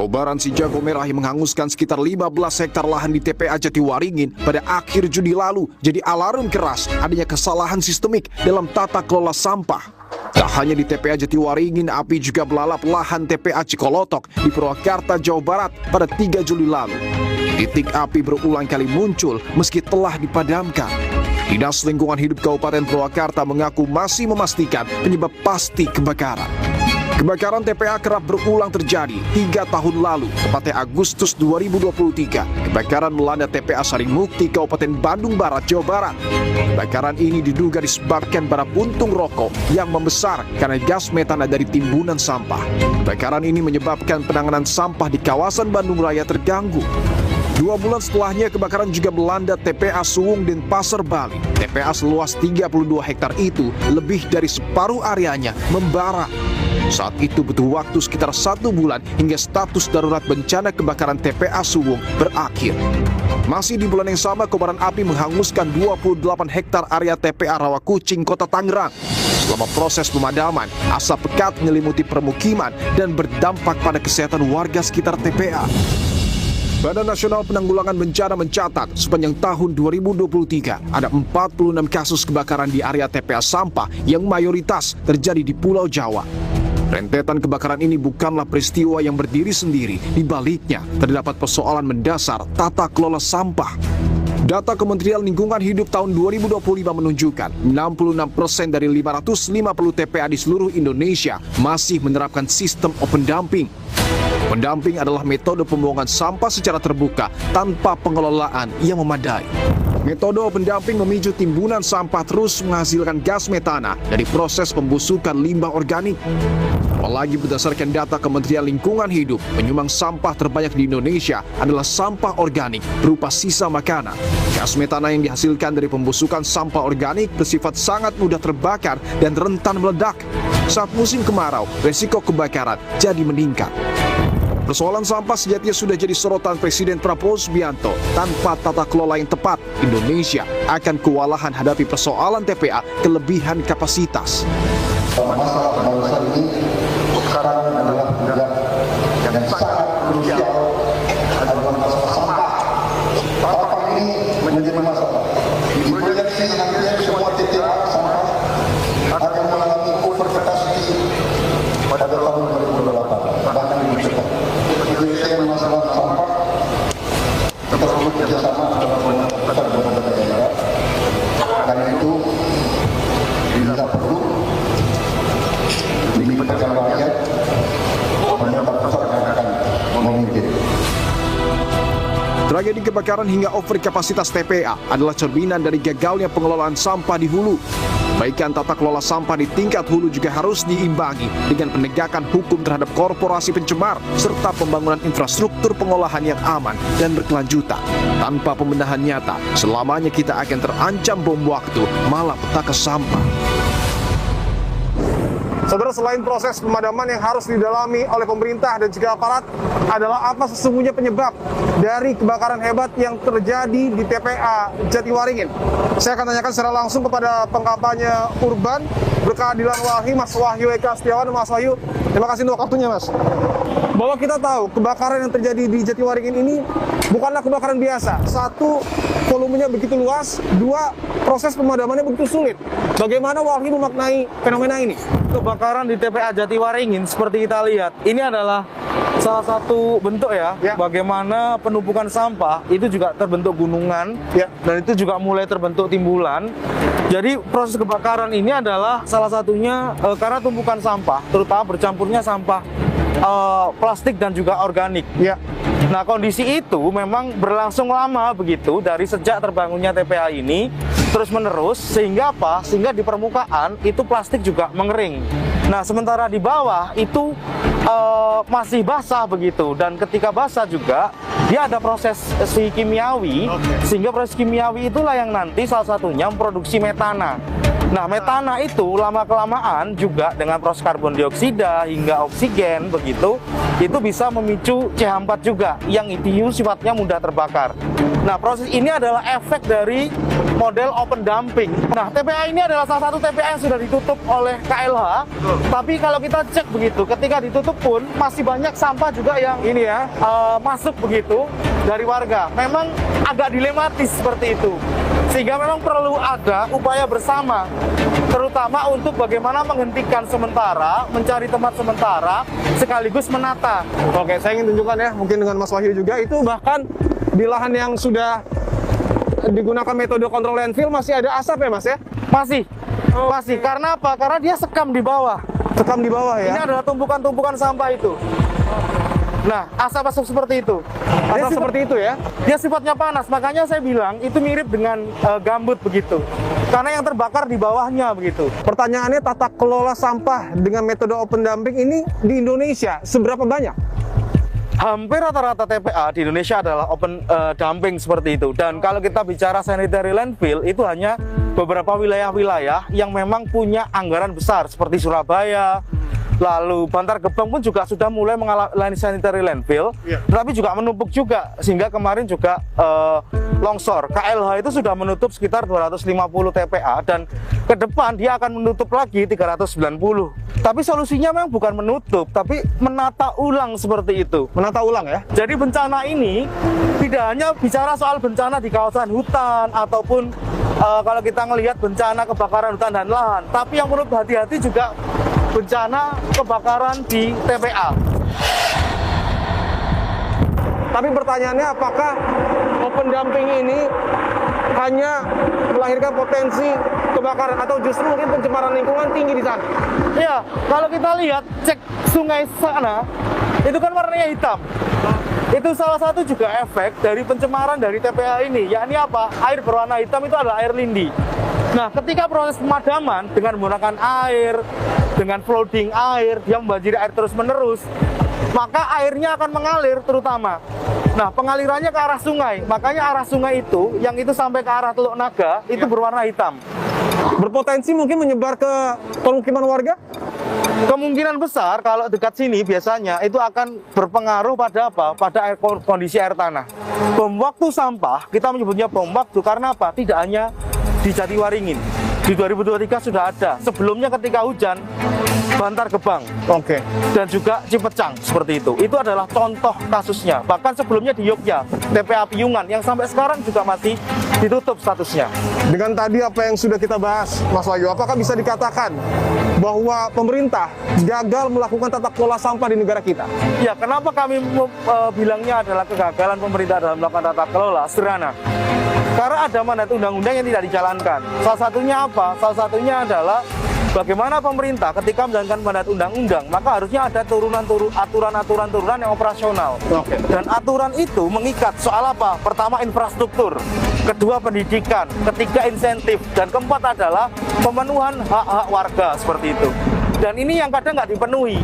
Kobaran si jago merah yang menghanguskan sekitar 15 hektar lahan di TPA Jatiwaringin pada akhir Juni lalu jadi alarm keras adanya kesalahan sistemik dalam tata kelola sampah. Tak hanya di TPA Jatiwaringin, api juga melalap lahan TPA Cikolotok di Purwakarta, Jawa Barat pada 3 Juli lalu. Titik api berulang kali muncul meski telah dipadamkan. Dinas Lingkungan Hidup Kabupaten Purwakarta mengaku masih memastikan penyebab pasti kebakaran. Kebakaran TPA kerap berulang terjadi 3 tahun lalu, tepatnya Agustus 2023. Kebakaran melanda TPA Sarimukti, Kabupaten Bandung Barat, Jawa Barat. Kebakaran ini diduga disebabkan bara puntung rokok yang membesar karena gas metana dari timbunan sampah. Kebakaran ini menyebabkan penanganan sampah di kawasan Bandung Raya terganggu. 2 bulan setelahnya, kebakaran juga melanda TPA Suwung dan Pasar Bali. TPA seluas 32 hektar itu lebih dari separuh areanya membara. Saat itu butuh waktu sekitar 1 bulan hingga status darurat bencana kebakaran TPA Suwung berakhir. Masih di bulan yang sama, kobaran api menghanguskan 28 hektar area TPA Rawakucing, Kota Tangerang. Selama proses pemadaman, asap pekat menyelimuti permukiman dan berdampak pada kesehatan warga sekitar TPA. Badan Nasional Penanggulangan Bencana mencatat sepanjang tahun 2023 ada 46 kasus kebakaran di area TPA sampah yang mayoritas terjadi di Pulau Jawa. Rentetan kebakaran ini bukanlah peristiwa yang berdiri sendiri, di baliknya terdapat persoalan mendasar tata kelola sampah. Data Kementerian Lingkungan Hidup tahun 2025 menunjukkan 66% dari 550 TPA di seluruh Indonesia masih menerapkan sistem open dumping. Open dumping adalah metode pembuangan sampah secara terbuka tanpa pengelolaan yang memadai. Metode open dumping memicu timbunan sampah terus menghasilkan gas metana dari proses pembusukan limbah organik. Apalagi berdasarkan data Kementerian Lingkungan Hidup, penyumbang sampah terbanyak di Indonesia adalah sampah organik berupa sisa makanan. Gas metana yang dihasilkan dari pembusukan sampah organik bersifat sangat mudah terbakar dan rentan meledak. Saat musim kemarau, resiko kebakaran jadi meningkat. Persoalan sampah sejatinya sudah jadi sorotan Presiden Prabowo Subianto. Tanpa tata kelola yang tepat, Indonesia akan kewalahan hadapi persoalan TPA kelebihan kapasitas. Masalah bangsa ini sekarang adalah yang sangat krusial adalah masalah sampah. Sampah ini menjadi masalah. Diproyeksi nantinya semua TPA sampah akan mengalami over capacity pada tahun 2028, bahkan lebih cepat. Penyelesaian masalah sampah kita perlu kerjasama antara pemerintah dan pemerintah daerah. Karena itu bila perlu dilibatkan rakyat, pemerintah pusat akan memimpin. Tragedi kebakaran hingga overkapasitas TPA adalah cerminan dari gagalnya pengelolaan sampah di hulu. Perbaikan tata kelola sampah di tingkat hulu juga harus diimbangi dengan penegakan hukum terhadap korporasi pencemar serta pembangunan infrastruktur pengolahan yang aman dan berkelanjutan. Tanpa pembenahan nyata, selamanya kita akan terancam bom waktu malapetaka sampah. Saudara, selain proses pemadaman yang harus didalami oleh pemerintah dan juga aparat, adalah apa sesungguhnya penyebab dari kebakaran hebat yang terjadi di TPA Jatiwaringin. Saya akan tanyakan secara langsung kepada pengkampanye Urban Berkeadilan Walhi, Mas Wahyu Eka Setiawan. Mas Wahyu, terima kasih untuk waktunya, Mas. Bahwa kita tahu kebakaran yang terjadi di Jatiwaringin ini bukanlah kebakaran biasa. 1, volumenya begitu luas. 2, proses pemadamannya begitu sulit. Bagaimana Walhi memaknai fenomena ini? Kebakaran di TPA Jatiwaringin seperti kita lihat, ini adalah salah satu bentuk ya. Bagaimana penumpukan sampah itu juga terbentuk gunungan dan itu juga mulai terbentuk timbulan. Jadi proses kebakaran ini adalah salah satunya karena tumpukan sampah, terutama bercampurnya sampah plastik dan juga organik. Nah, kondisi itu memang berlangsung lama begitu dari sejak terbangunnya TPA ini terus menerus, sehingga apa? Sehingga di permukaan itu plastik juga mengering. Nah, sementara di bawah itu masih basah begitu, dan ketika basah juga dia ada proses kimiawi, sehingga proses kimiawi itulah yang nanti salah satunya memproduksi metana. Nah, metana itu lama-kelamaan juga dengan proses karbon dioksida hingga oksigen begitu, itu bisa memicu CH4 juga yang itu sifatnya mudah terbakar. Nah, proses ini adalah efek dari model open dumping. Nah, TPA ini adalah salah satu TPA yang sudah ditutup oleh KLH. Tapi kalau kita cek begitu, ketika ditutup pun masih banyak sampah juga yang ini ya masuk begitu dari warga. Memang agak dilematis seperti itu. Sehingga memang perlu ada upaya bersama, terutama untuk bagaimana menghentikan sementara, mencari tempat sementara, sekaligus menata. Oke, saya ingin tunjukkan ya, mungkin dengan Mas Wahyu juga, itu bahkan di lahan yang sudah digunakan metode kontrol landfill masih ada asap ya Mas ya? Masih. Karena apa? Karena dia sekam di bawah. Sekam di bawah ya? Ini adalah tumpukan-tumpukan sampah itu. Nah, asap-asap seperti itu. Asap seperti itu ya? Dia sifatnya panas, makanya saya bilang itu mirip dengan gambut begitu. Karena yang terbakar di bawahnya begitu. Pertanyaannya, tata kelola sampah dengan metode open dumping ini di Indonesia seberapa banyak? Hampir rata-rata TPA di Indonesia adalah open dumping seperti itu. Dan kalau kita bicara sanitary landfill, itu hanya beberapa wilayah-wilayah yang memang punya anggaran besar seperti Surabaya, lalu Bantar Gebang pun juga sudah mulai mengalami sanitary landfill, tetapi juga menumpuk juga, sehingga kemarin juga longsor. KLH itu sudah menutup sekitar 250 TPA, dan ke depan dia akan menutup lagi 390. Tapi solusinya memang bukan menutup, tapi menata ulang seperti itu. Menata ulang ya? Jadi bencana ini tidak hanya bicara soal bencana di kawasan hutan, ataupun kalau kita melihat bencana kebakaran hutan dan lahan, tapi yang perlu hati-hati juga bencana kebakaran di TPA. Tapi pertanyaannya, apakah open dumping ini hanya melahirkan potensi kebakaran atau justru mungkin pencemaran lingkungan tinggi di sana? Ya, kalau kita lihat cek sungai sana, itu kan warnanya hitam. Itu salah satu juga efek dari pencemaran dari TPA ini, yakni apa? Air berwarna hitam itu adalah air lindi. Nah, ketika proses pemadaman dengan menggunakan air, dengan flooding air, dia membanjiri air terus-menerus, maka airnya akan mengalir terutama. Nah, pengalirannya ke arah sungai. Makanya arah sungai itu, yang itu sampai ke arah Teluk Naga, itu berwarna hitam. Berpotensi mungkin menyebar ke pemukiman warga? Kemungkinan besar kalau dekat sini biasanya itu akan berpengaruh pada apa? Pada kondisi air tanah. Bom waktu sampah, kita menyebutnya bom waktu karena apa? Tidak hanya di Jatiwaringin. Di 2023 sudah ada. Sebelumnya ketika hujan, Bantar Gebang, dan juga Cipecang seperti itu. Itu adalah contoh kasusnya. Bahkan sebelumnya di Yogyakarta, TPA Piungan yang sampai sekarang juga masih ditutup statusnya. Dengan tadi apa yang sudah kita bahas, Mas Wahyu, apakah bisa dikatakan bahwa pemerintah gagal melakukan tata kelola sampah di negara kita? Ya, kenapa kami bilangnya adalah kegagalan pemerintah dalam melakukan tata kelola? Sederhana. Karena ada mandat undang-undang yang tidak dijalankan. Salah satunya apa? Salah satunya adalah bagaimana pemerintah ketika menjalankan mandat undang-undang, maka harusnya ada aturan-aturan turunan yang operasional. Dan aturan itu mengikat soal apa? Pertama, infrastruktur. Kedua, pendidikan. Ketiga, insentif. Dan keempat adalah pemenuhan hak-hak warga seperti itu. Dan ini yang kadang nggak dipenuhi.